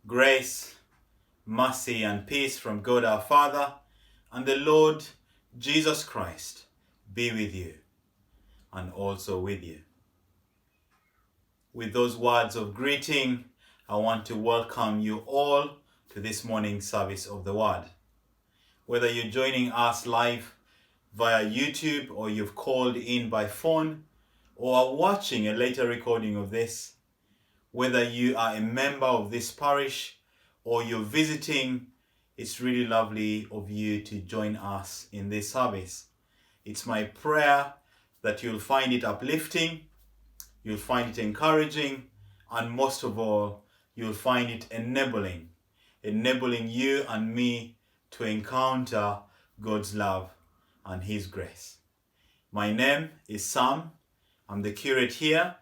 Grace, mercy, and peace from God our Father and the Lord Jesus Christ be with you and also with you. With those words of greeting, I want to welcome you all to this morning's service of the Word. Whether you're joining us live via YouTube or you've called in by phone or are watching a later recording of this, whether you are a member of this parish or you're visiting, it's really lovely of you to join us in this service. It's my prayer that you'll find it uplifting, you'll find it encouraging, and most of all, you'll find it enabling you and me to encounter God's love and His grace. My name is Sam. I'm the curate here,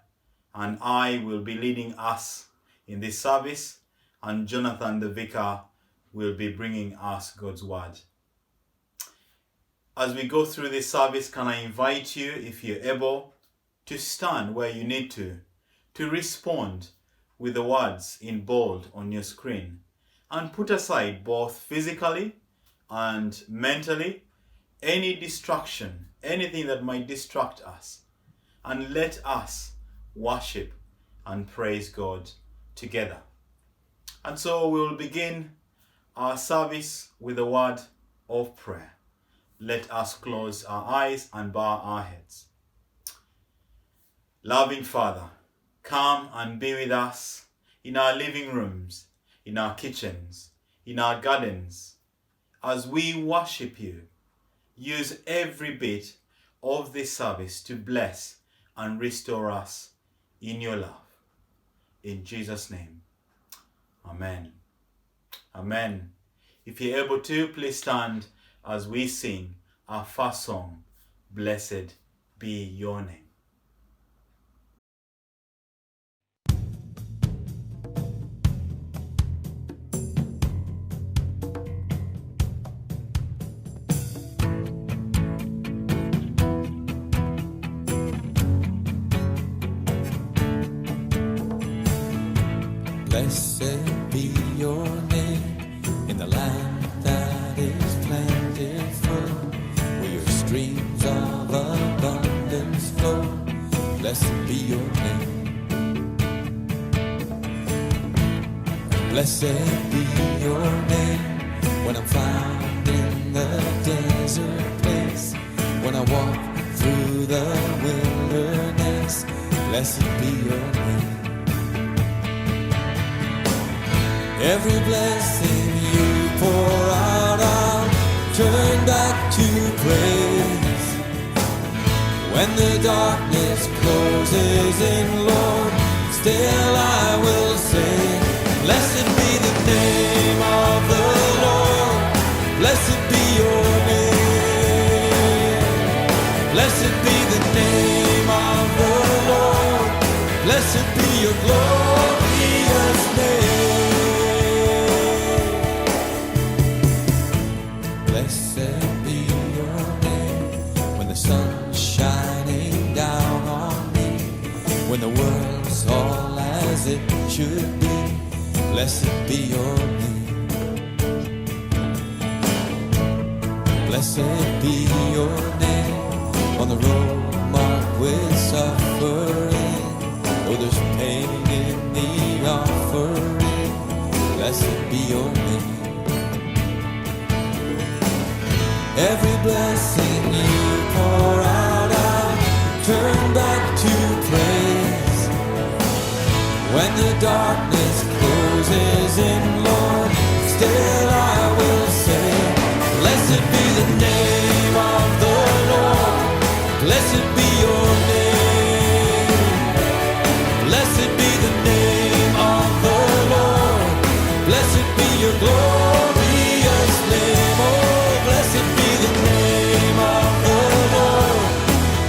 and I will be leading us in this service, and Jonathan the vicar will be bringing us God's word. As we go through this service, can I invite you, if you're able, to stand where you need to respond with the words in bold on your screen, and put aside both physically and mentally any distraction, anything that might distract us, and let us worship and praise God together. And so we will begin our service with a word of prayer. Let us close our eyes and bow our heads. Loving Father, come and be with us in our living rooms, in our kitchens, in our gardens. As we worship you, use every bit of this service to bless and restore us in your love. In Jesus' name, amen. Amen. If you're able to, please stand as we sing our first song, Blessed Be Your Name. Blessed be your name in the land that is plentiful, where your streams of abundance flow. Blessed be your name. Blessed be your name when I'm found in the desert place, when I walk through the wilderness. Blessed be your name. Every blessing you pour out, I'll turn back to praise. When the darkness closes in, Lord, still I will sing. Blessed be the name of the Lord. Blessed be your name. Blessed be the name of the Lord. Blessed be your glorious name. Blessed be your name when the sun's shining down on me, when the world's all as it should be. Blessed be your name. Blessed be your name on the road marked with suffering. Oh, there's pain in the offering. Blessed be your name. Every blessing you pour out, I'll turn back to praise. When the darkness closes in, Lord, still I will say, blessed be the name of the Lord. Blessed be your name. Blessed be the name of the Lord. Blessed be your glorious name. Oh, blessed be the name of the Lord.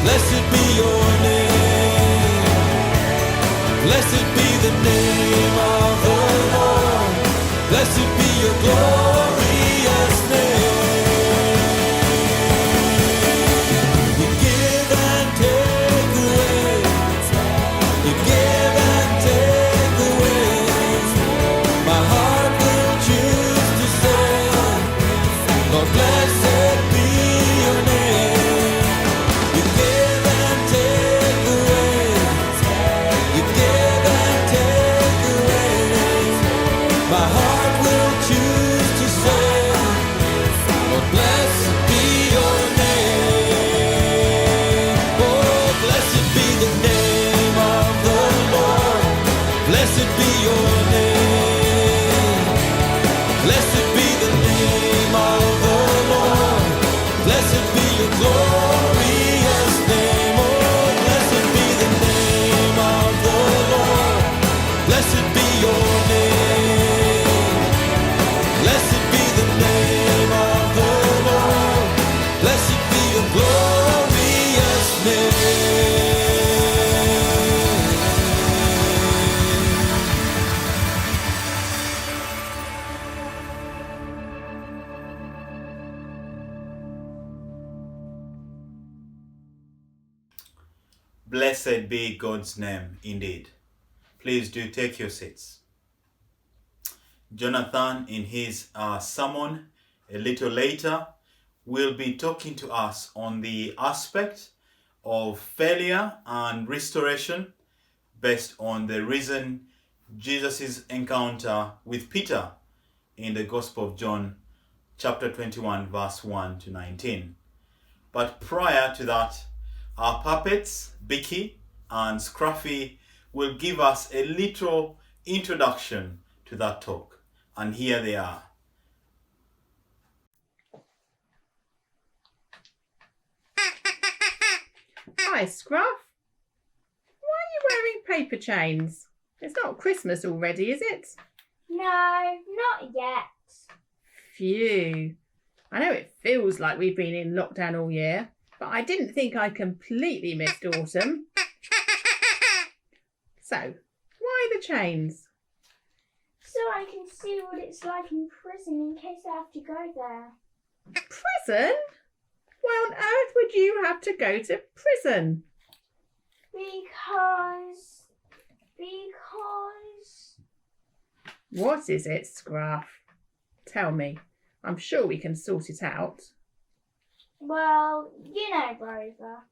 Blessed be your name. Blessed be the name of the Lord. Blessed be your glorious name. You give and take away. You give and take away. My heart Blessed be God's name indeed. Please do take your seats. Jonathan, in his sermon a little later, will be talking to us on the aspect of failure and restoration based on the reason Jesus' encounter with Peter in the Gospel of John, chapter 21, verse 1 to 19. But prior to that, our puppets, Bicky and Scruffy, will give us a little introduction to that talk. And here they are. Hi, Scruff. Why are you wearing paper chains? It's not Christmas already, is it? No, not yet. Phew. I know it feels like we've been in lockdown all year, but I didn't think I completely missed autumn. So, why the chains? So I can see what it's like in prison in case I have to go there. Prison? Why on earth would you have to go to prison? Because... What is it, Scruff? Tell me. I'm sure we can sort it out. Well, you know Rover.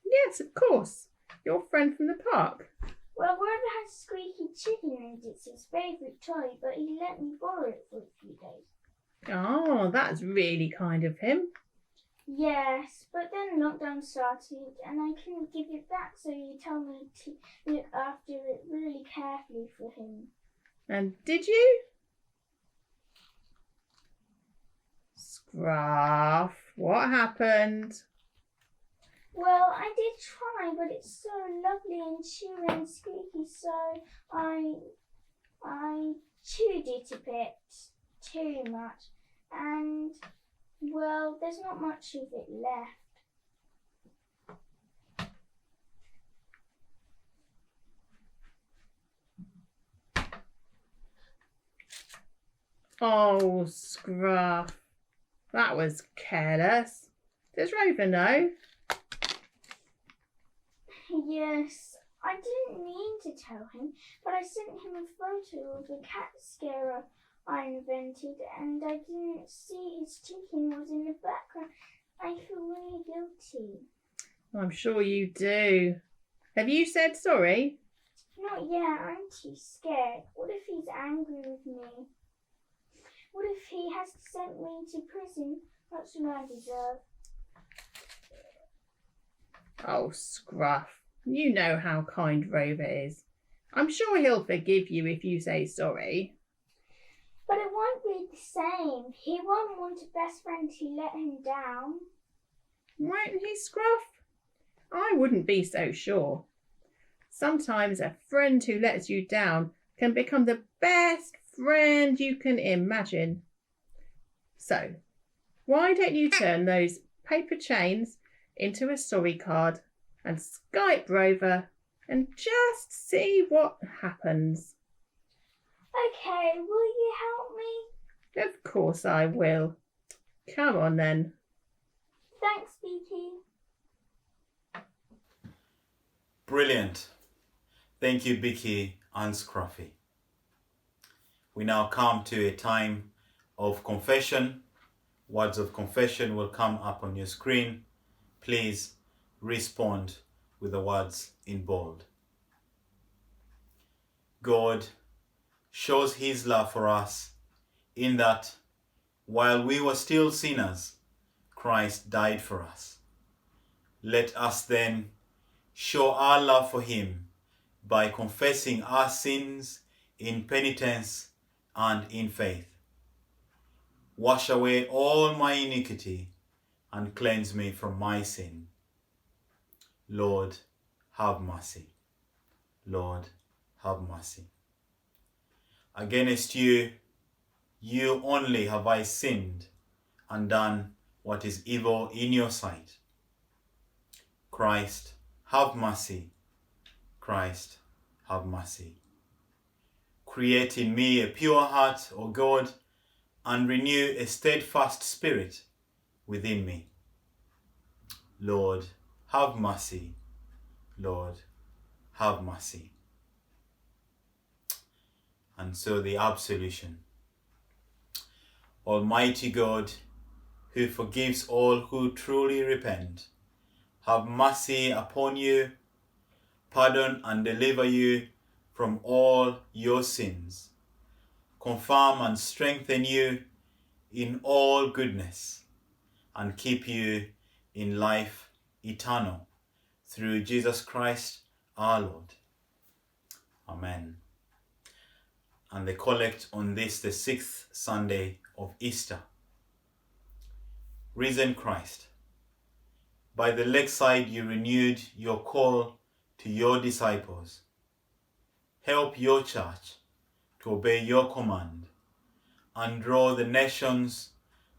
Yes, of course. Your friend from the park. Well, Rover has a squeaky chicken and it's his favourite toy, but he let me borrow it for a few days. Oh, that's really kind of him. Yes, but then lockdown started and I couldn't give it back, so he told me to look after it really carefully for him. And did you? Scruff, what happened? Well, I did try, but it's so lovely and chewy and squeaky, so I chewed it a bit too much, and well, there's not much of it left. Oh, Scruff, that was careless. Does Rover know? Yes, I didn't mean to tell him, but I sent him a photo of a cat scarer I invented, and I didn't see his chicken was in the background. I feel really guilty. I'm sure you do. Have you said sorry? Not yet, I'm too scared. What if he's angry with me? What if he has sent me to prison? That's what I deserve. Oh, Scruff, you know how kind Rover is. I'm sure he'll forgive you if you say sorry. But it won't be the same. He won't want a best friend who let him down. Won't he, Scruff? I wouldn't be so sure. Sometimes a friend who lets you down can become the best friend you can imagine. So, why don't you turn those paper chains into a sorry card and Skype Rover and just see what happens? Okay, will you help me? Of course I will. Come on then. Thanks, Beaky. Brilliant. Thank you, Bicky and Scruffy. We now come to a time of confession. Words of confession will come up on your screen. Please respond with the words in bold. God shows his love for us in that while we were still sinners, Christ died for us. Let us then show our love for him by confessing our sins in penitence and in faith. Wash away all my iniquity and cleanse me from my sin. Lord, have mercy. Lord, have mercy. Against you, you only have I sinned and done what is evil in your sight. Christ, have mercy. Christ, have mercy. Create in me a pure heart, O God, and renew a steadfast spirit within me. Lord, have mercy. Lord, have mercy. And so the absolution. Almighty God, who forgives all who truly repent, have mercy upon you, pardon and deliver you from all your sins, confirm and strengthen you in all goodness, and keep you in life eternal, through Jesus Christ our Lord. Amen. And the collect on this, the 6th Sunday of Easter. Risen Christ, by the lakeside you renewed your call to your disciples. Help your church to obey your command and draw the nations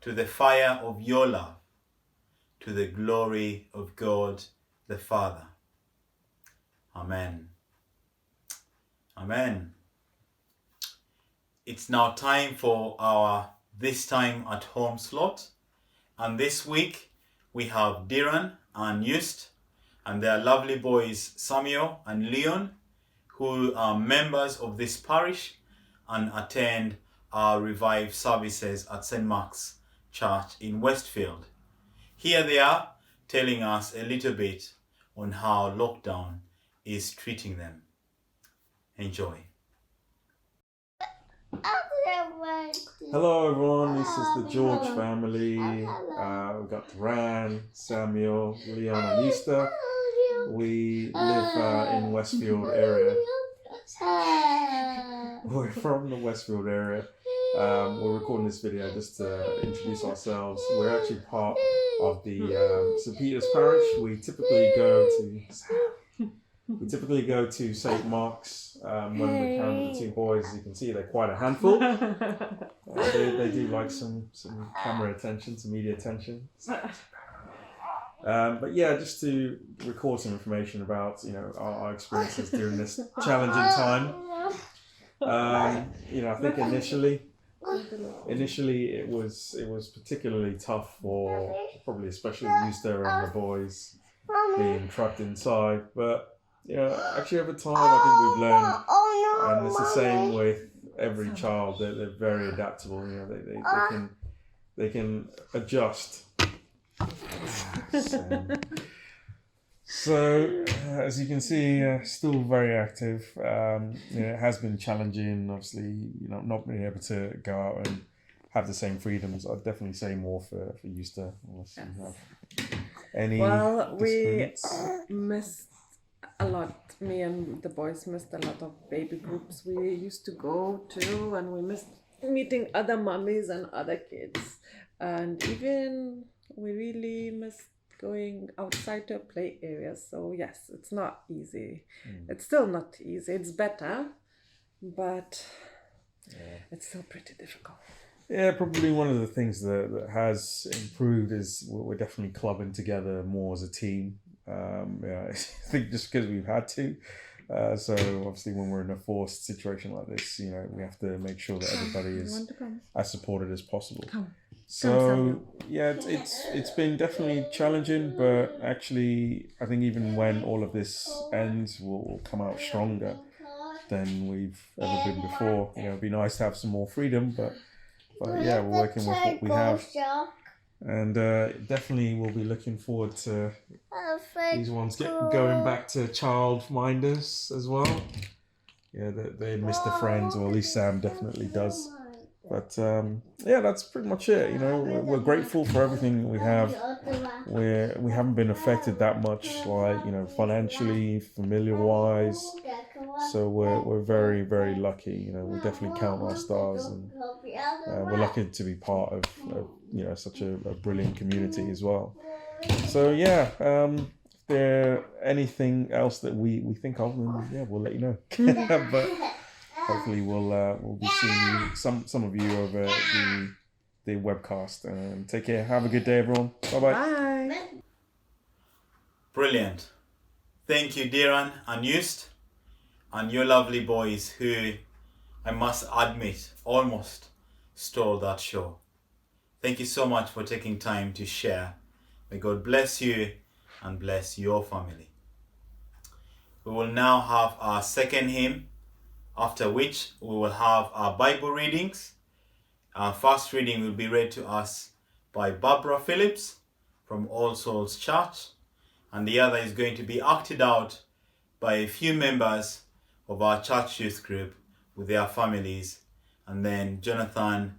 to the fire of your love, to the glory of God the Father. Amen. Amen. It's now time for our This Time at Home slot. And this week we have Diran and Just and their lovely boys Samuel and Leon, who are members of this parish and attend our revived services at St. Mark's Church in Westfield. Here they are telling us a little bit on how lockdown is treating them. Enjoy. Hello everyone, this is the George family. We've got Ran, Samuel, Leon and Easter. We live in Westfield area. We're from the Westfield area. We're recording this video just to introduce ourselves. We're actually part of the St. Peter's Parish. We typically go to St. Mark's when we're carrying the two boys. As you can see, they're quite a handful. They do like some camera attention, some media attention. But yeah, just to record some information about our experiences during this challenging time. I think initially it was particularly tough for probably especially Easter and the boys being trapped inside, but actually over time I think we've learned, and it's the same with every child, that they're very adaptable. They can adjust. So as you can see, still very active. It has been challenging, obviously, not being able to go out and have the same freedoms. I'd definitely say more for Easter, unless you have any. Well, we disagreements. missed a lot. Me and the boys missed a lot of baby groups we used to go to, and we missed meeting other mummies and other kids. And even we really missed going outside to a play area. So yes, it's not easy. It's still not easy. It's better, but it's still pretty difficult. Yeah, probably one of the things that has improved is we're definitely clubbing together more as a team. I think just because we've had to. So obviously when we're in a forced situation like this, we have to make sure that everybody is as supported as possible. So yeah, it's been definitely challenging, but actually I think even when all of this ends, we'll come out stronger than we've ever been before. It'd be nice to have some more freedom, but yeah, we're working with what we have. And definitely we'll be looking forward to these ones going back to childminders as well. Yeah, they miss their friends, or at least Sam definitely does. But yeah, that's pretty much it. We're grateful for everything we have. We haven't been affected that much, financially, familiar-wise. So we're very, very lucky. We definitely count our stars, and we're lucky to be part of such a brilliant community as well. So yeah, if there anything else that we think of, then yeah, we'll let you know. But hopefully we'll be seeing you, some of you, over the webcast. Take care. Have a good day, everyone. Bye-bye. Bye. Brilliant. Thank you, Diran and Just, and your lovely boys, who I must admit almost stole that show. Thank you so much for taking time to share. May God bless you and bless your family. We will now have our second hymn, after which we will have our Bible readings. Our first reading will be read to us by Barbara Phillips from All Souls Church, and the other is going to be acted out by a few members of our church youth group with their families, and then Jonathan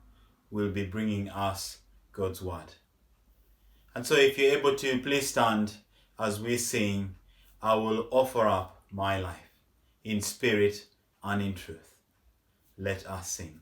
will be bringing us God's Word. And so if you're able to, please stand as we sing, I will offer up my life in spirit and in truth. Let us sing.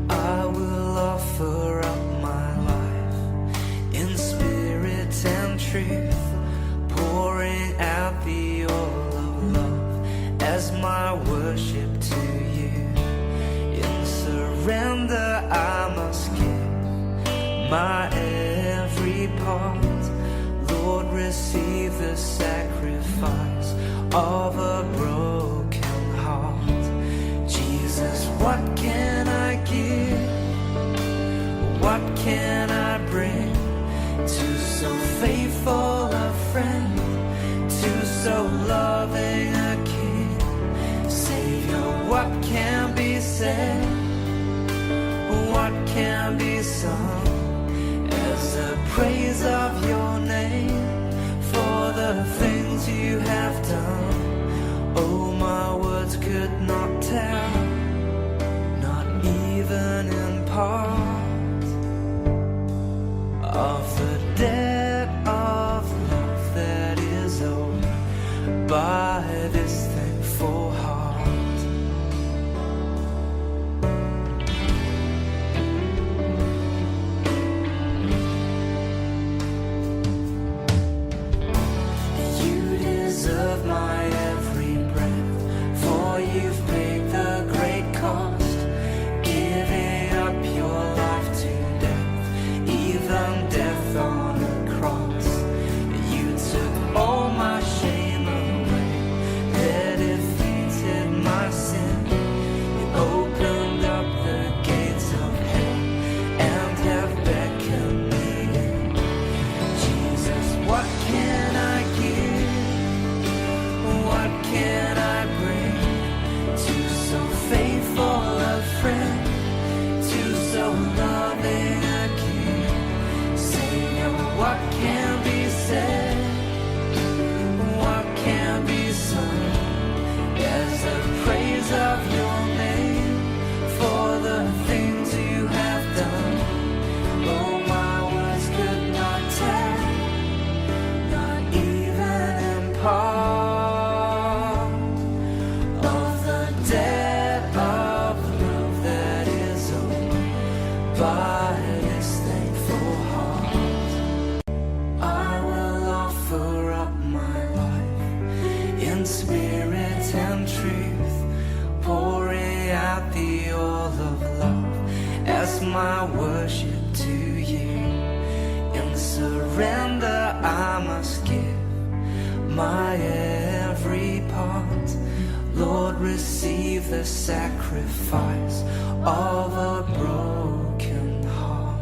I will offer up my life in spirit and truth, pouring out the oil of love as my worship to you. In surrender I must give my every part. Lord, receive the sacrifice of a broken heart. Jesus, what can I give? What can I bring to so faithful a friend, to so loving a King? Savior, what can be said? What can be sung as the praise of your name for the things you have done? Oh, my words could not tell, not even in part, of the debt of love that is owed by this thankful heart. You deserve my every breath, for you've paid the great cost, giving up your life to death, even death on a cross. You took all my shame away, that defeated my sin. You opened up the gates of hell and have beckoned me in. Jesus, what can I give? What can I bring to so faithful a friend, to so loving a King? Savior, what can be said? What can be sung as the praise of your name for the things you have done? Oh, my words could not tell, not even in part, of the debt of love that is owed by this thankful heart. I will offer up my life in spirit and truth, pouring out the oil of love as my worship to you. In surrender I must give my every part. Lord, receive the sacrifice of a broken heart.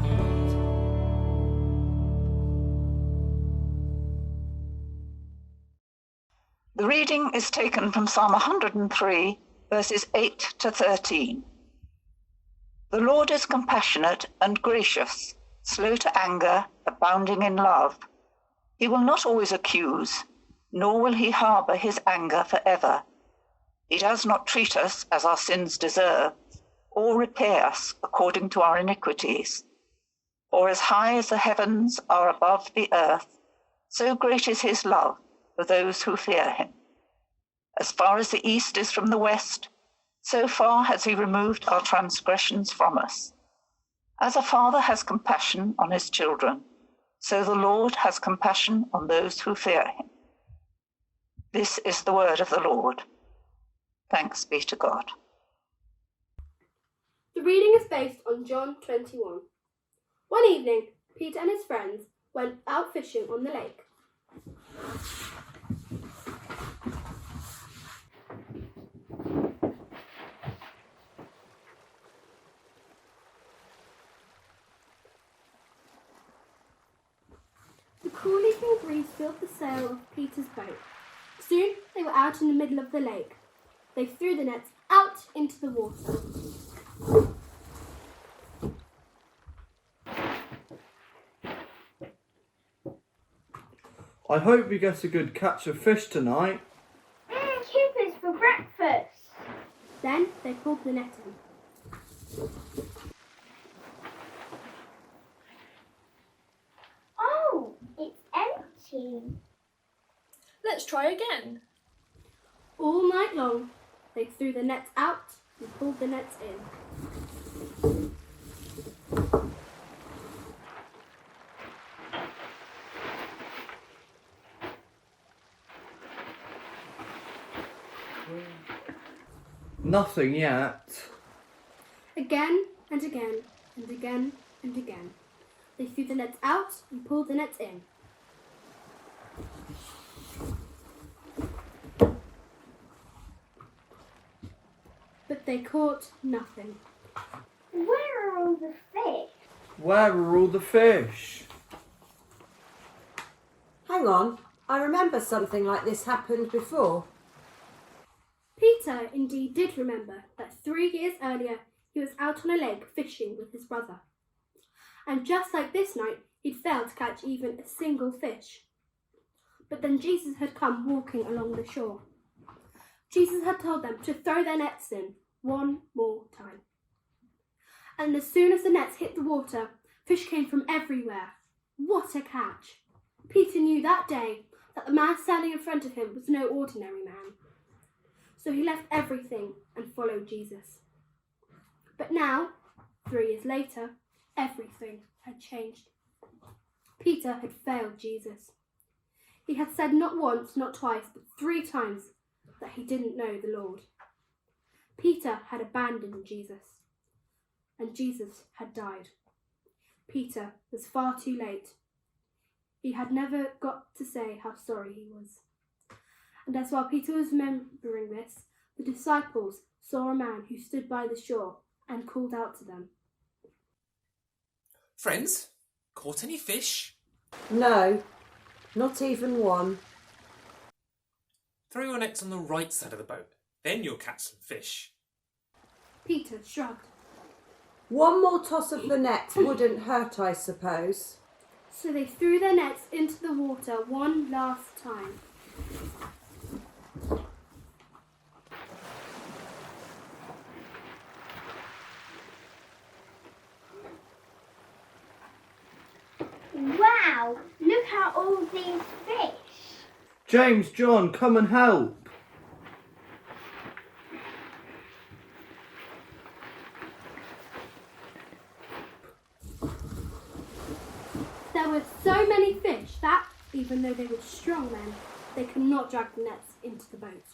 The reading is taken from Psalm 103, verses 8 to 13. The Lord is compassionate and gracious, slow to anger, abounding in love. He will not always accuse, nor will he harbor his anger forever. He does not treat us as our sins deserve, or repay us according to our iniquities. For as high as the heavens are above the earth, so great is his love for those who fear him. As far as the east is from the west, so far has he removed our transgressions from us. As a father has compassion on his children, so the Lord has compassion on those who fear him. This is the word of the Lord. Thanks be to God. The reading is based on John 21. One evening, Peter and his friends went out fishing on the lake. filled the sail of Peter's boat. Soon they were out in the middle of the lake. They threw the nets out into the water. I hope we get a good catch of fish tonight. Kippers for breakfast. Then they pulled the net in. Oh, it's empty. Let's try again. All night long, they threw the nets out and pulled the nets in. Nothing yet. Again and again and again and again. They threw the nets out and pulled the nets in. But they caught nothing. Where are all the fish? Where are all the fish? Hang on, I remember something like this happened before. Peter indeed did remember that 3 years earlier he was out on a lake fishing with his brother. And just like this night, he'd failed to catch even a single fish. But then Jesus had come walking along the shore. Jesus had told them to throw their nets in one more time. And as soon as the nets hit the water, fish came from everywhere. What a catch! Peter knew that day that the man standing in front of him was no ordinary man. So he left everything and followed Jesus. But now, 3 years later, everything had changed. Peter had failed Jesus. He had said not once, not twice, but 3 times that he didn't know the Lord. Peter had abandoned Jesus, and Jesus had died. Peter was far too late. He had never got to say how sorry he was. And as while Peter was remembering this, the disciples saw a man who stood by the shore and called out to them. Friends, caught any fish? No, not even one. Throw your nets on the right side of the boat, then you'll catch some fish. Peter shrugged. One more toss of the net wouldn't hurt, I suppose. So they threw their nets into the water one last time. Wow, look at all these fish. James, John, come and help. There were so many fish that, even though they were strong men, they could not drag the nets into the boat.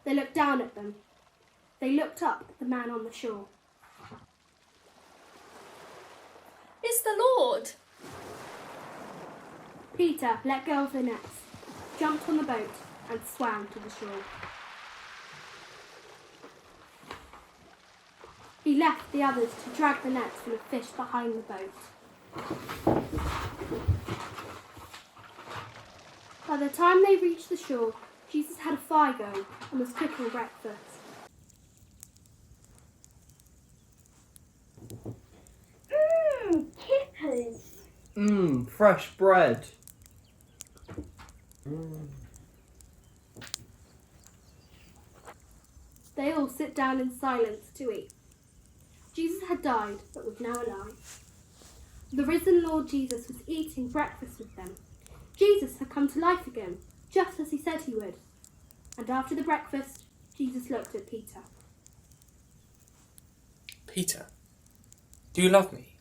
They looked down at them. They looked up at the man on the shore. It's the Lord. Peter let go of the nets, jumped on the boat and swam to the shore. He left the others to drag the nets full of fish behind the boat. By the time they reached the shore, Jesus had a fire going and was cooking breakfast. Kippers. Fresh bread. They all sit down in silence to eat. Jesus had died, but was now alive. The risen Lord Jesus was eating breakfast with them. Jesus had come to life again, just as he said he would. And after the breakfast, Jesus looked at Peter. Peter, do you love me?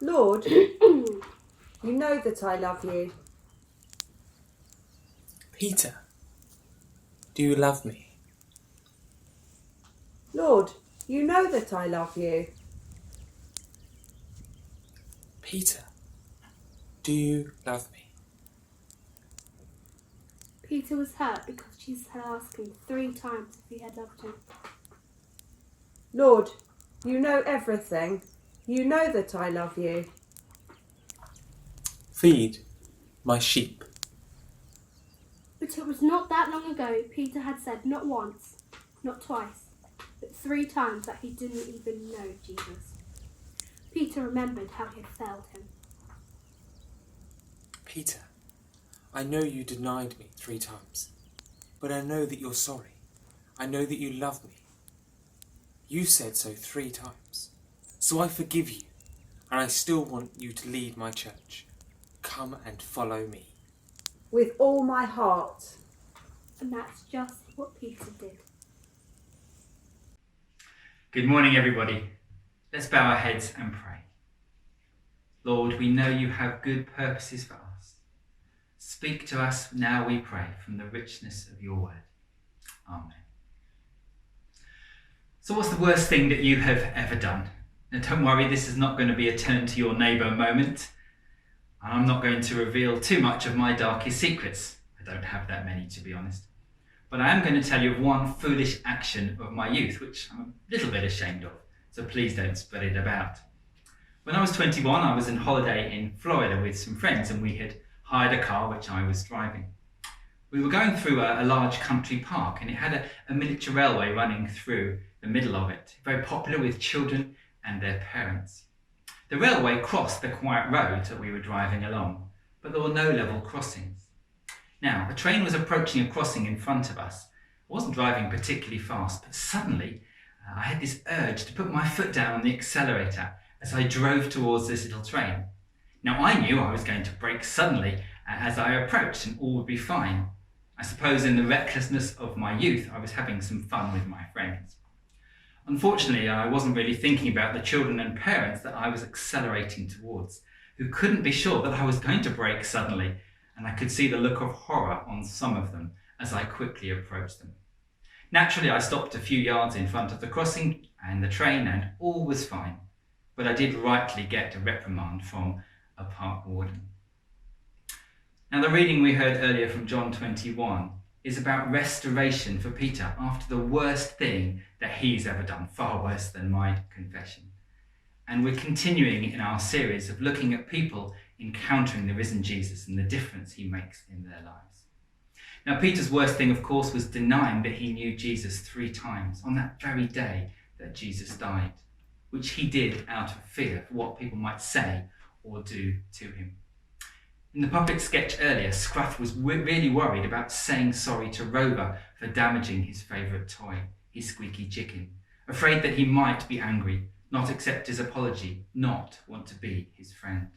Lord, you know that I love you. Peter, do you love me? Lord, you know that I love you. Peter, do you love me? Peter was hurt because Jesus had asked him 3 times if he had loved him. Lord, you know everything. You know that I love you. Feed my sheep. But it was not that long ago Peter had said not once, not twice, but 3 times that he didn't even know Jesus. Peter remembered how he had failed him. Peter, I know you denied me 3 times, but I know that you're sorry. I know that you love me. You said so 3 times. So I forgive you, and I still want you to lead my church. Come and follow me. With all my heart. And that's just what Peter did. Good morning, everybody. Let's bow our heads and pray. Lord, we know you have good purposes for us. Speak to us now, we pray, from the richness of your word. Amen. So what's the worst thing that you have ever done? Now, don't worry, this is not going to be a turn to your neighbour moment. And I'm not going to reveal too much of my darkest secrets. I don't have that many, to be honest. But I am going to tell you of one foolish action of my youth, which I'm a little bit ashamed of. So please don't spread it about. When I was 21, I was on holiday in Florida with some friends, and we had hired a car which I was driving. We were going through a large country park, and it had a miniature railway running through the middle of it, very popular with children and their parents. The railway crossed the quiet road that we were driving along, but there were no level crossings. Now, a train was approaching a crossing in front of us. I wasn't driving particularly fast, but suddenly I had this urge to put my foot down on the accelerator as I drove towards this little train. Now, I knew I was going to brake suddenly as I approached, and all would be fine. I suppose in the recklessness of my youth, I was having some fun with my friends. Unfortunately, I wasn't really thinking about the children and parents that I was accelerating towards, who couldn't be sure that I was going to brake suddenly, and I could see the look of horror on some of them as I quickly approached them. Naturally, I stopped a few yards in front of the crossing and the train, and all was fine, but I did rightly get a reprimand from a park warden. Now, the reading we heard earlier from John 21 is about restoration for Peter after the worst thing that he's ever done, far worse than my confession. And we're continuing in our series of looking at people encountering the risen Jesus and the difference he makes in their lives. Now, Peter's worst thing, of course, was denying that he knew Jesus 3 times on that very day that Jesus died, which he did out of fear for what people might say or do to him. In the puppet sketch earlier, Scruff was really worried about saying sorry to Rover for damaging his favourite toy, his squeaky chicken, afraid that he might be angry, not accept his apology, not want to be his friend.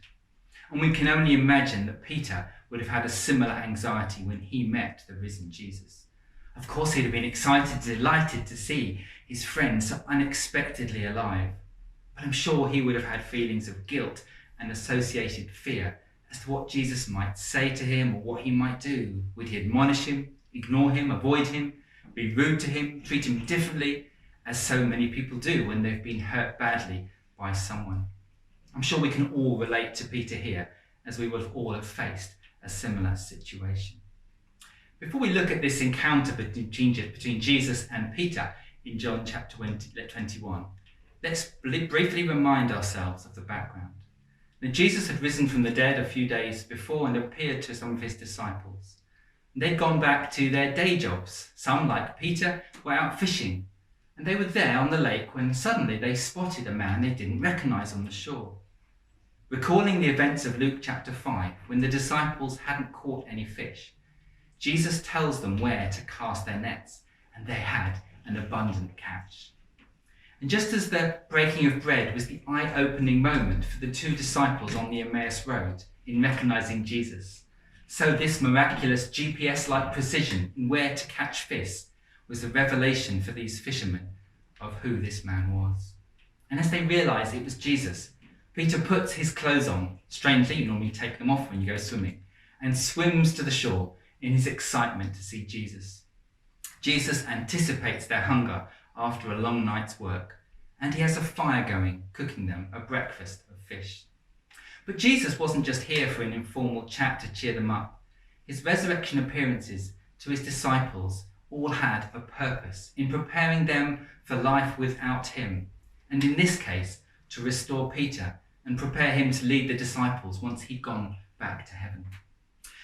And we can only imagine that Peter would have had a similar anxiety when he met the risen Jesus. Of course, he'd have been excited, delighted to see his friend so unexpectedly alive. But I'm sure he would have had feelings of guilt and associated fear as to what Jesus might say to him or what he might do. Would he admonish him, ignore him, avoid him, be rude to him, treat him differently, as so many people do when they've been hurt badly by someone? I'm sure we can all relate to Peter here, as we will all have faced a similar situation. Before we look at this encounter between Jesus and Peter in John chapter 21, let's briefly remind ourselves of the background. Now, Jesus had risen from the dead a few days before and appeared to some of his disciples. They'd gone back to their day jobs. Some, like Peter, were out fishing, and they were there on the lake when suddenly they spotted a man they didn't recognize on the shore. Recalling the events of Luke chapter 5, when the disciples hadn't caught any fish, Jesus tells them where to cast their nets, and they had an abundant catch. And just as the breaking of bread was the eye-opening moment for the 2 disciples on the Emmaus Road in recognizing Jesus, so this miraculous GPS-like precision in where to catch fish was a revelation for these fishermen of who this man was. And as they realized it was Jesus, Peter puts his clothes on, strangely you normally take them off when you go swimming, and swims to the shore in his excitement to see Jesus. Jesus anticipates their hunger after a long night's work, and he has a fire going, cooking them a breakfast of fish. But Jesus wasn't just here for an informal chat to cheer them up. His resurrection appearances to his disciples all had a purpose in preparing them for life without him, and in this case, to restore Peter and prepare him to lead the disciples once he'd gone back to heaven.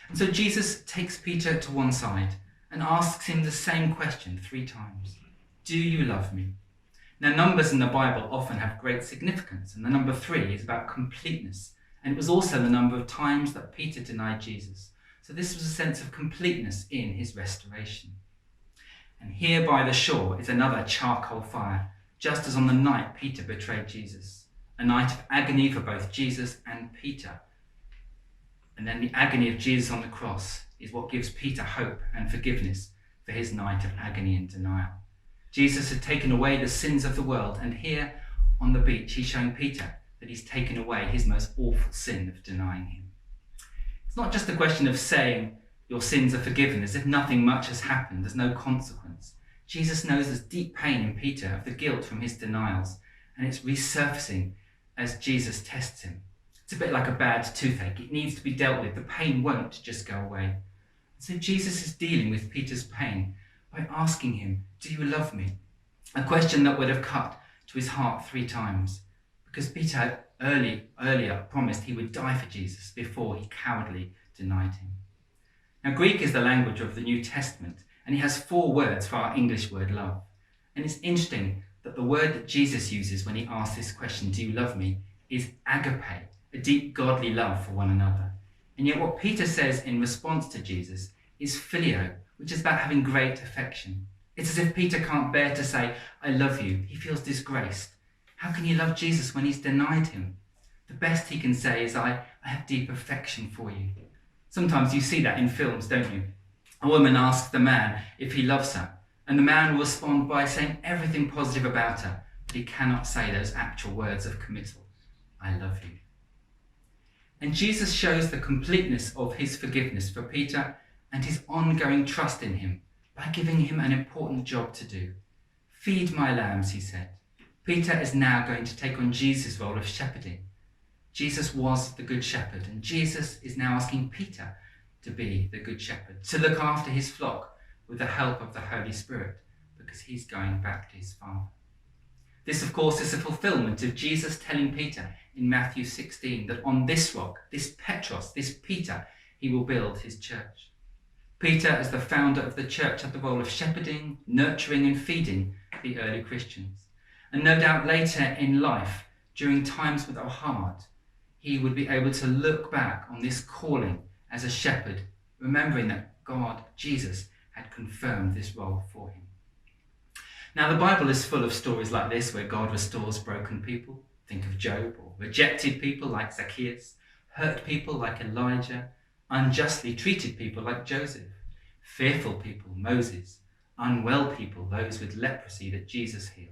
And so Jesus takes Peter to one side and asks him the same question 3 times. Do you love me? Now, numbers in the Bible often have great significance, and the number 3 is about completeness. And it was also the number of times that Peter denied Jesus. So this was a sense of completeness in his restoration. And here by the shore is another charcoal fire, just as on the night Peter betrayed Jesus, a night of agony for both Jesus and Peter. And then the agony of Jesus on the cross is what gives Peter hope and forgiveness for his night of agony and denial. Jesus had taken away the sins of the world, and here on the beach he's showing Peter that he's taken away his most awful sin of denying him. It's not just a question of saying your sins are forgiven as if nothing much has happened, there's no consequence. Jesus knows there's deep pain in Peter of the guilt from his denials, and it's resurfacing as Jesus tests him. It's a bit like a bad toothache. It needs to be dealt with. The pain won't just go away. So Jesus is dealing with Peter's pain by asking him, do you love me? A question that would have cut to his heart 3 times, because Peter had earlier promised he would die for Jesus before he cowardly denied him. Now, Greek is the language of the New Testament, and it has 4 words for our English word love. And it's interesting that the word that Jesus uses when he asks this question, do you love me, is agape, a deep godly love for one another. And yet what Peter says in response to Jesus is phileo, which is about having great affection. It's as if Peter can't bear to say, I love you. He feels disgraced. How can you love Jesus when he's denied him? The best he can say is, I have deep affection for you. Sometimes you see that in films, don't you? A woman asks the man if he loves her, and the man will respond by saying everything positive about her, but he cannot say those actual words of committal. I love you. And Jesus shows the completeness of his forgiveness for Peter and his ongoing trust in him by giving him an important job to do. Feed my lambs, he said. Peter is now going to take on Jesus' role of shepherding. Jesus was the good shepherd, and Jesus is now asking Peter to be the good shepherd, to look after his flock with the help of the Holy Spirit, because he's going back to his Father. This, of course, is a fulfillment of Jesus telling Peter in Matthew 16 that on this rock, this Petros, this Peter, he will build his church. Peter, as the founder of the church, had the role of shepherding, nurturing and feeding the early Christians. And no doubt later in life, during times that are hard, he would be able to look back on this calling as a shepherd, remembering that God, Jesus, had confirmed this role for him. Now, the Bible is full of stories like this where God restores broken people. Think of Job, or rejected people like Zacchaeus, hurt people like Elijah, unjustly treated people like Joseph, fearful people, Moses, unwell people, those with leprosy that Jesus healed.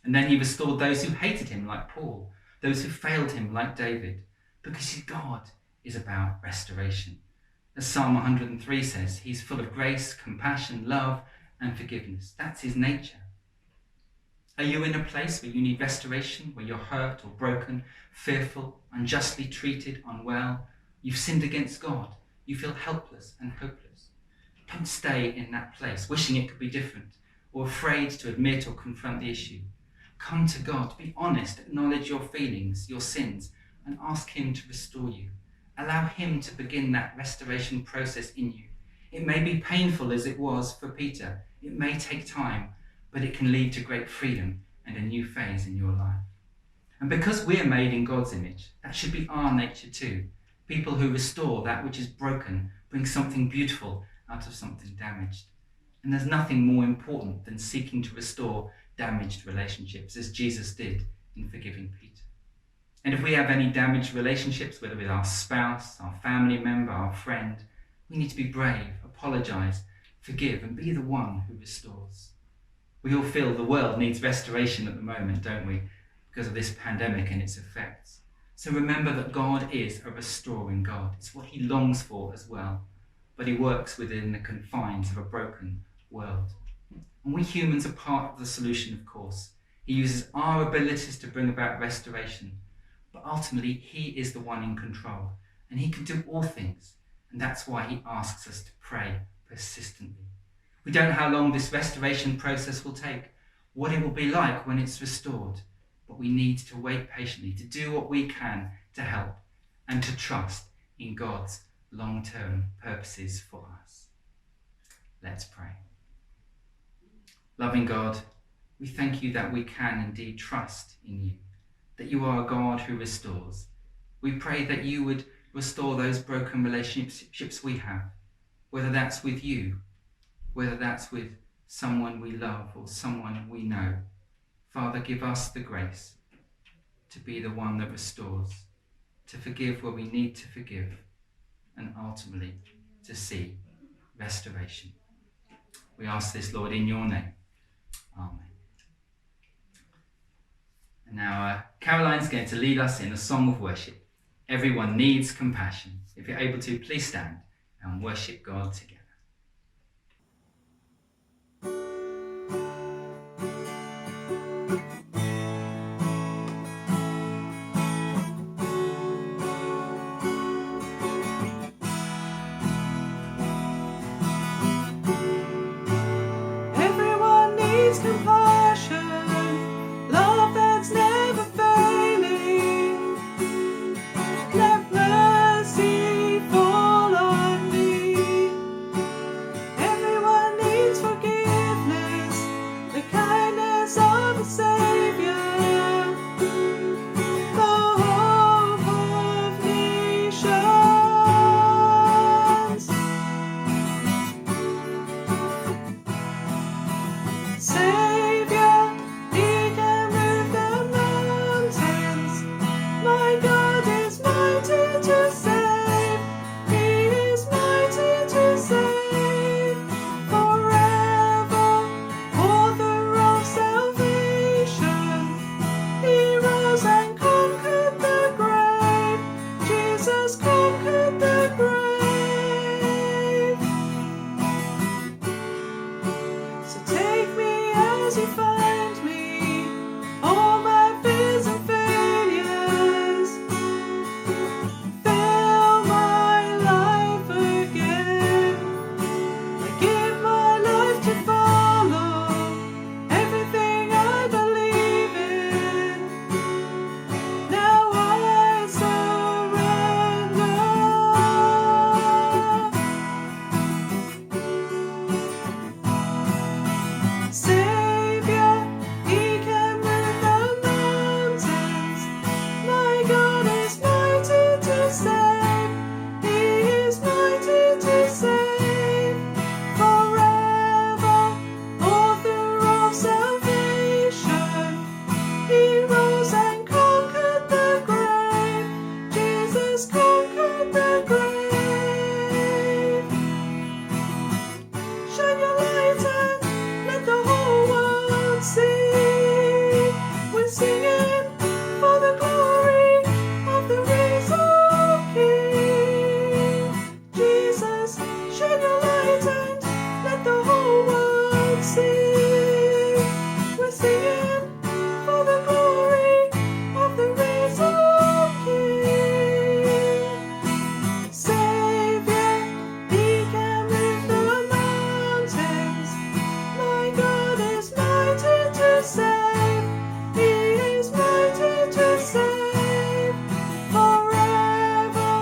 And then he restored those who hated him like Paul, those who failed him like David, because God is about restoration. As Psalm 103 says, he's full of grace, compassion, love, and forgiveness. That's his nature. Are you in a place where you need restoration, where you're hurt or broken, fearful, unjustly treated, unwell? You've sinned against God. You feel helpless and hopeless. Don't stay in that place, wishing it could be different, or afraid to admit or confront the issue. Come to God, be honest, acknowledge your feelings, your sins, and ask him to restore you. Allow him to begin that restoration process in you. It may be painful as it was for Peter. It may take time, but it can lead to great freedom and a new phase in your life. And because we are made in God's image, that should be our nature too. People who restore that which is broken, bring something beautiful out of something damaged. And there's nothing more important than seeking to restore damaged relationships, as Jesus did in forgiving Peter. And if we have any damaged relationships, whether with our spouse, our family member, our friend, we need to be brave, apologize, forgive, and be the one who restores. We all feel the world needs restoration at the moment, don't we? Because of this pandemic and its effects. So remember that God is a restoring God. It's what he longs for as well. But he works within the confines of a broken world. And we humans are part of the solution, of course. He uses our abilities to bring about restoration. But ultimately, he is the one in control. And he can do all things. And that's why he asks us to pray persistently. We don't know how long this restoration process will take, what it will be like when it's restored. But we need to wait patiently, to do what we can to help, and to trust in God's long-term purposes for us. Let's pray. Loving God, we thank you that we can indeed trust in you, that you are a God who restores. We pray that you would restore those broken relationships we have, whether that's with you, whether that's with someone we love or someone we know. Father, give us the grace to be the one that restores, to forgive where we need to forgive, and ultimately to see restoration. We ask this, Lord, in your name. Amen. And now Caroline's going to lead us in a song of worship. Everyone needs compassion. If you're able to, please stand and worship God together. Everyone needs compassion, love that's never failing. Let mercy fall on me. Everyone needs forgiveness, the kindness of a Savior, the hope of nations. Savior, He can move the mountains. My God is mighty to save. He is mighty to save. Forever, author of salvation. He rose and conquered the grave. Jesus conquered the grave. So take me as you find me, all my fears and failures. Fill my life again. I give my life to follow everything I believe in. Now I surrender. Savior, He can move the mountains. My God is mighty to save. He is mighty to save. Forever, author of salvation. He rose and conquered the grave. Jesus conquered the grave. Shine your light and let the whole world see. We're singing for the glory of the risen King. Jesus, shine your light and let the whole world see. We're singing for the glory of the risen King. Savior, He can move the mountains. My God is mighty to save. He is mighty to save. Forever,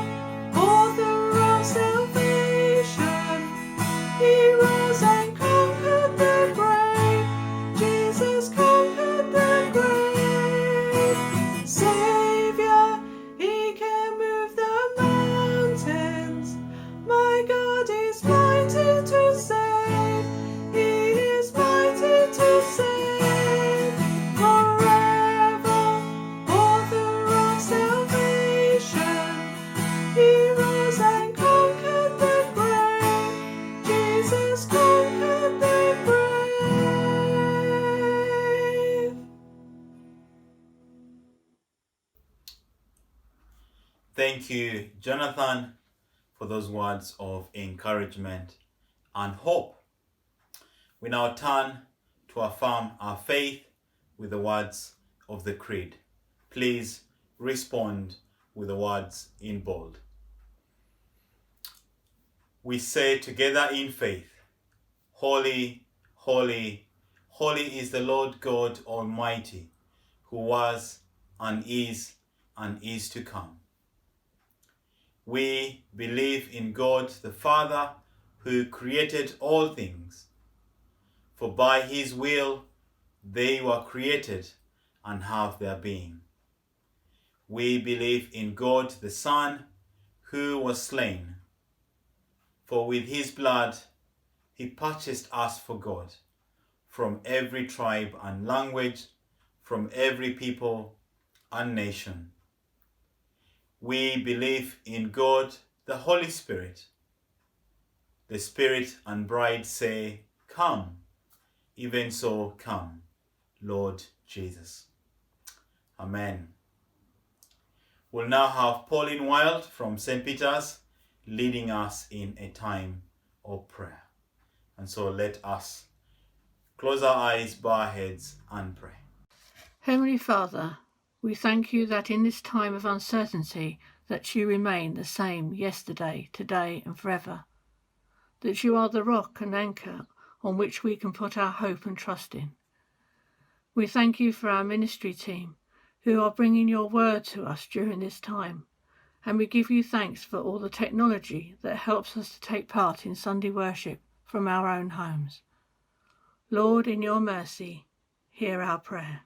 author of salvation. He rose and conquered the grave. Jesus conquered the grave. Savior, He can move the mountains. My God is mighty to save. He is mighty to save. Forever, author of salvation. He rose and conquered the grave. Jesus conquered the grave. Thank you, Jonathan, for those words of encouragement and hope. We now turn to affirm our faith with the words of the Creed. Please respond with the words in bold. We say together in faith, Holy, holy, holy is the Lord God Almighty, who was and is to come. We believe in God the Father, who created all things. For by his will they were created and have their being. We believe in God the Son, who was slain. For with his blood he purchased us for God, from every tribe and language, from every people and nation. We believe in God the Holy Spirit. The Spirit and bride say, "Come." Even so, come, Lord Jesus. Amen. We'll now have Pauline Wild from St. Peter's leading us in a time of prayer. And so let us close our eyes, bow our heads and pray. Heavenly Father, we thank you that in this time of uncertainty that you remain the same yesterday, today and forever. That you are the rock and anchor on which we can put our hope and trust in. We thank you for our ministry team who are bringing your word to us during this time, and we give you thanks for all the technology that helps us to take part in Sunday worship from our own homes. Lord, in your mercy, hear our prayer.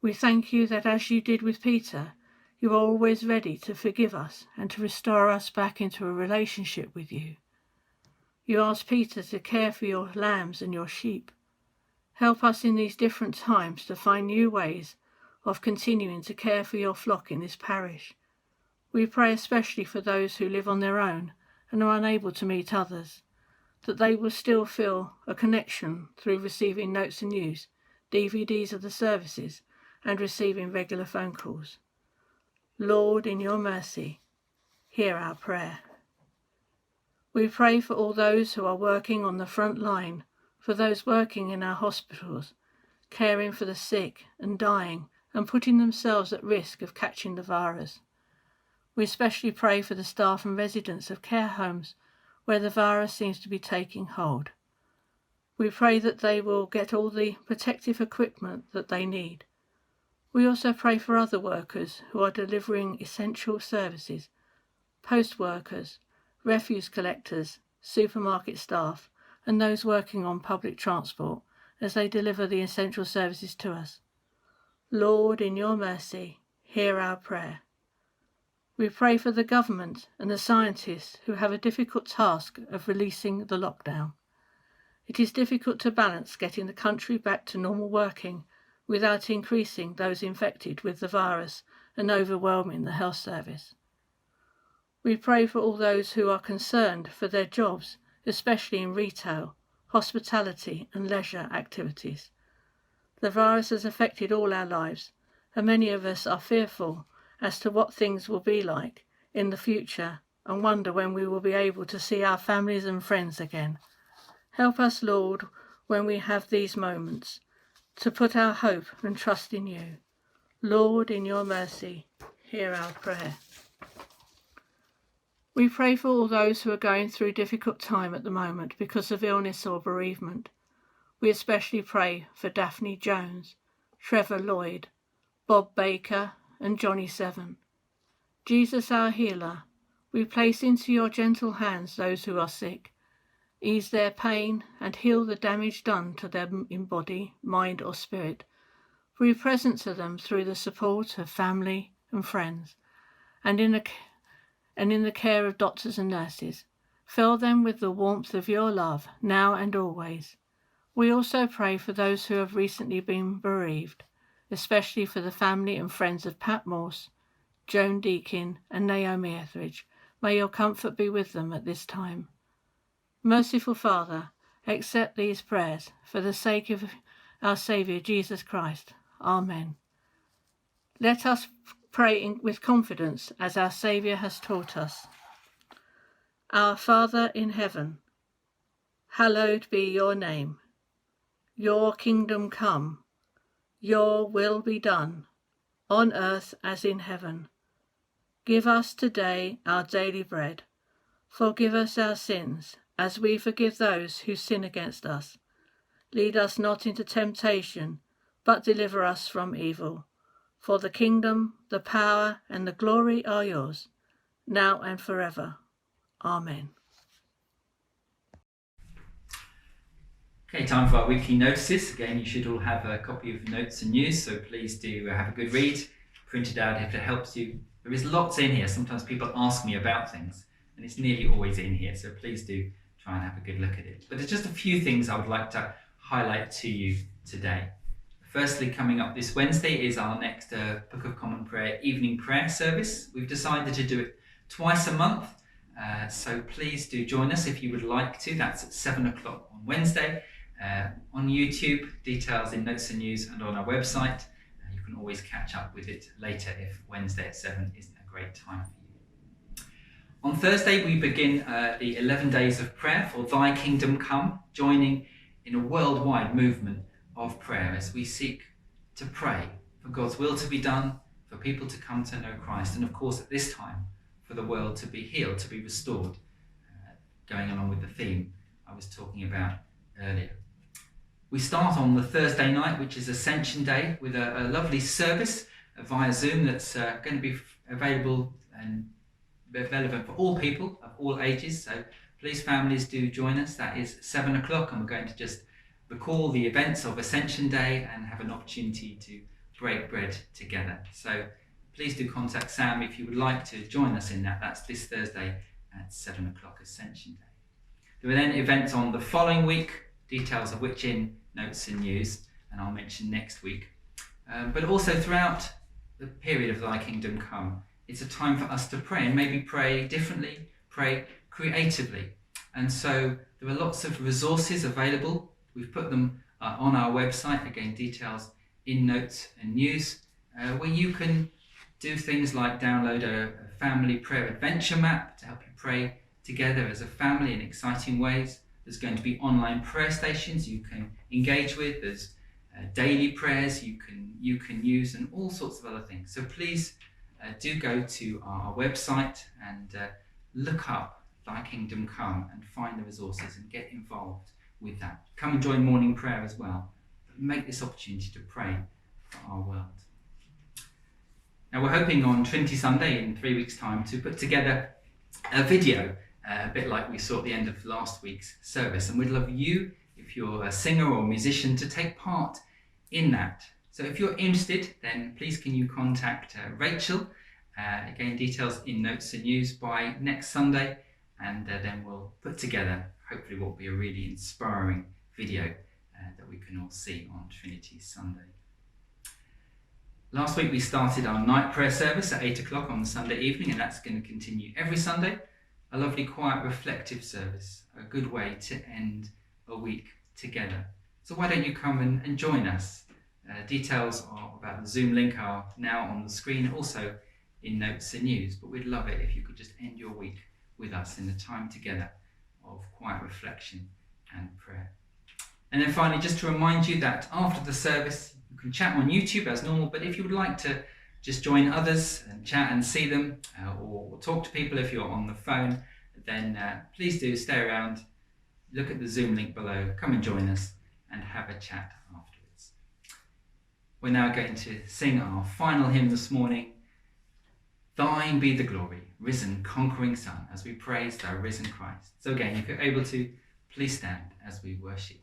We thank you that as you did with Peter, you are always ready to forgive us and to restore us back into a relationship with you. You asked Peter to care for your lambs and your sheep. Help us in these different times to find new ways of continuing to care for your flock in this parish. We pray especially for those who live on their own and are unable to meet others, that they will still feel a connection through receiving notes and news, DVDs of the services, and receiving regular phone calls. Lord, in your mercy, hear our prayer. We pray for all those who are working on the front line, for those working in our hospitals, caring for the sick and dying and putting themselves at risk of catching the virus. We especially pray for the staff and residents of care homes where the virus seems to be taking hold. We pray that they will get all the protective equipment that they need. We also pray for other workers who are delivering essential services, post workers, refuse collectors, supermarket staff, and those working on public transport as they deliver the essential services to us. Lord, in your mercy, hear our prayer. We pray for the government and the scientists who have a difficult task of releasing the lockdown. It is difficult to balance getting the country back to normal working without increasing those infected with the virus and overwhelming the health service. We pray for all those who are concerned for their jobs, especially in retail, hospitality and leisure activities. The virus has affected all our lives, and many of us are fearful as to what things will be like in the future and wonder when we will be able to see our families and friends again. Help us, Lord, when we have these moments, to put our hope and trust in you. Lord, in your mercy, hear our prayer. We pray for all those who are going through a difficult time at the moment because of illness or bereavement. We especially pray for Daphne Jones, Trevor Lloyd, Bob Baker and Johnny Seven. Jesus, our healer, we place into your gentle hands those who are sick. Ease their pain and heal the damage done to them in body, mind or spirit. Be present to them through the support of family and friends, and in the care of doctors and nurses. Fill them with the warmth of your love, now and always. We also pray for those who have recently been bereaved, especially for the family and friends of Pat Morse, Joan Deakin and Naomi Etheridge. May your comfort be with them at this time. Merciful Father, accept these prayers for the sake of our Saviour Jesus Christ. Amen. Let us pray with confidence as our Saviour has taught us. Our Father in heaven, hallowed be your name. Your kingdom come, your will be done, on earth as in heaven. Give us today our daily bread. Forgive us our sins, as we forgive those who sin against us. Lead us not into temptation, but deliver us from evil. For the kingdom, the power, and the glory are yours, now and forever. Amen. Okay, time for our weekly notices. Again, you should all have a copy of Notes and News, so please do have a good read. Print it out if it helps you. There is lots in here. Sometimes people ask me about things, and it's nearly always in here, so please do try and have a good look at it. But there's just a few things I would like to highlight to you today. Firstly, coming up this Wednesday is our next Book of Common Prayer evening prayer service. We've decided to do it twice a month, so please do join us if you would like to. That's at 7 o'clock on Wednesday. On YouTube, details in Notes and News, and on our website. You can always catch up with it later if Wednesday at 7 isn't a great time for you. On Thursday, we begin the 11 days of prayer for Thy Kingdom Come, joining in a worldwide movement of prayer as we seek to pray for God's will to be done, for people to come to know Christ, and of course at this time for the world to be healed, to be restored, going along with the theme I was talking about earlier. We start on the Thursday night, which is Ascension Day, with a lovely service via Zoom that's going to be available and relevant for all people of all ages. So please, families, do join us. That is 7 o'clock, and we're going to just recall the events of Ascension Day and have an opportunity to break bread together. So please do contact Sam if you would like to join us in that. That's this Thursday at 7 o'clock, Ascension Day. There are then events on the following week, details of which in Notes and News, and I'll mention next week. But also throughout the period of Thy Kingdom Come, it's a time for us to pray, and maybe pray differently, pray creatively. And so there are lots of resources available. We've put them on our website, again, details in Notes and News, where you can do things like download a family prayer adventure map to help you pray together as a family in exciting ways. There's going to be online prayer stations you can engage with. There's daily prayers you can use, and all sorts of other things. So please do go to our website and look up Thy Kingdom Come and find the resources and get involved with that. Come and join morning prayer as well. But make this opportunity to pray for our world. Now we're hoping on Trinity Sunday in 3 weeks' time to put together a video, a bit like we saw at the end of last week's service, and we'd love you, if you're a singer or musician, to take part in that. So if you're interested, then please can you contact Rachel, again details in Notes and News, by next Sunday, and then we'll put together hopefully what will be a really inspiring video that we can all see on Trinity Sunday. Last week we started our night prayer service at 8 o'clock on the Sunday evening, and that's going to continue every Sunday. A lovely, quiet, reflective service, a good way to end a week together. So why don't you come and join us? Details about the Zoom link are now on the screen, also in Notes and News, but we'd love it if you could just end your week with us in the time together of quiet reflection and prayer. And then finally, just to remind you that after the service, you can chat on YouTube as normal, but if you would like to just join others and chat and see them, or talk to people if you're on the phone, then please do stay around, look at the Zoom link below, come and join us and have a chat afterwards. We're now going to sing our final hymn this morning, Thine be the glory, risen, conquering Son, as we praise Thou risen Christ. So again, if you're able to, please stand as we worship God.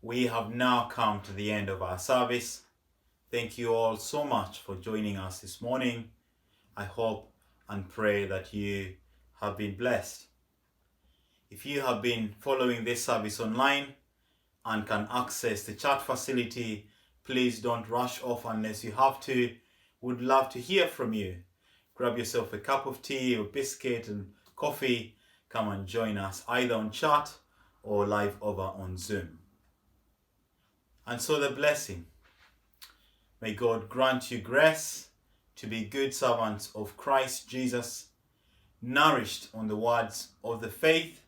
we have now come to the end of our service. Thank you all so much for joining us this morning. I hope and pray that you have been blessed. If you have been following this service online and can access the chat facility, please don't rush off unless you have to. Would love to hear from you. Grab yourself a cup of tea or biscuit and coffee. Come and join us either on chat or live over on Zoom. And so the blessing. May God grant you grace to be good servants of Christ Jesus, nourished on the words of the faith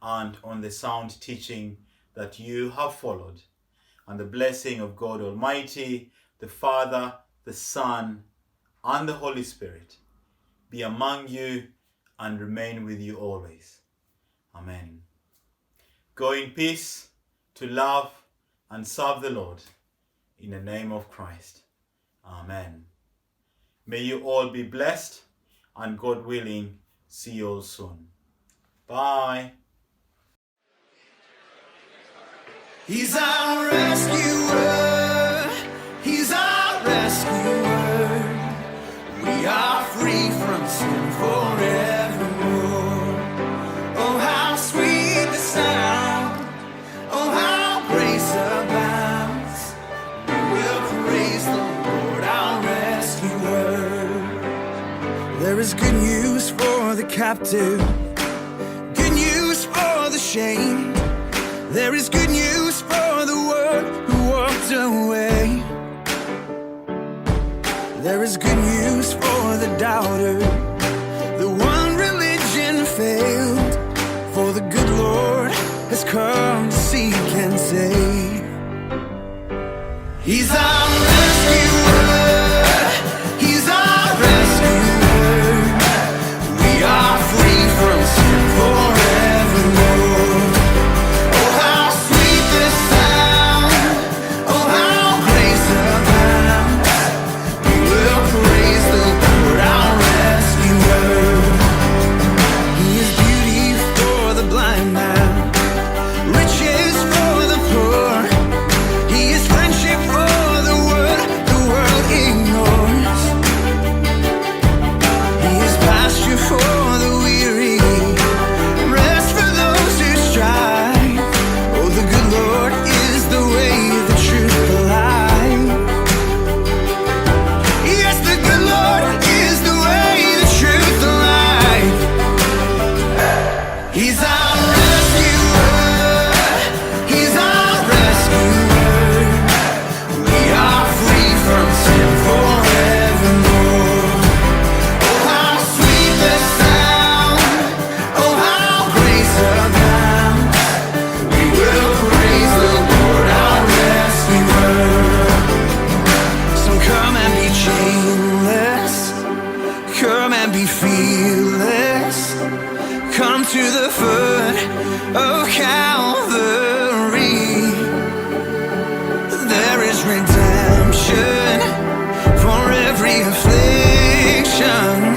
and on the sound teaching that you have followed. And the blessing of God Almighty, the Father, the Son, and the Holy Spirit be among you and remain with you always. Amen. Go in peace to love and serve the Lord. In the name of Christ. Amen. May you all be blessed, and God willing, see you all soon. Bye. He's our rescuer. He's our rescuer. We are free from sin forevermore. Oh, how sweet the sound. Oh, how grace abounds. We will praise the Lord, our rescuer. There is good news for the captive, good news for the shamed. There is good news for the one who walked away. There is good news for the doubter, the one religion failed. For the good Lord has come to seek and save. He's our rescuer. He's our rescuer. We are free from sin forevermore. Oh, how sweet the sound. Oh, how grace abounds. We will praise the Lord, our rescuer. He is beauty for the blind man, riches for the poor. He is friendship for the world ignores. He is pasture for the weary, rest for those who strive. Oh, the good Lord is the way, the truth, the life. Yes, the good Lord is the way, the truth, the life. He's our rescuer. He's our rescuer. We are free from sin forevermore. Oh, how sweet the sound. Oh, how grace abounds. We will praise the Lord, our rescuer. So come and be chainless. Come and be fearless. Come to the foot of Calvary. There is redemption for every affliction.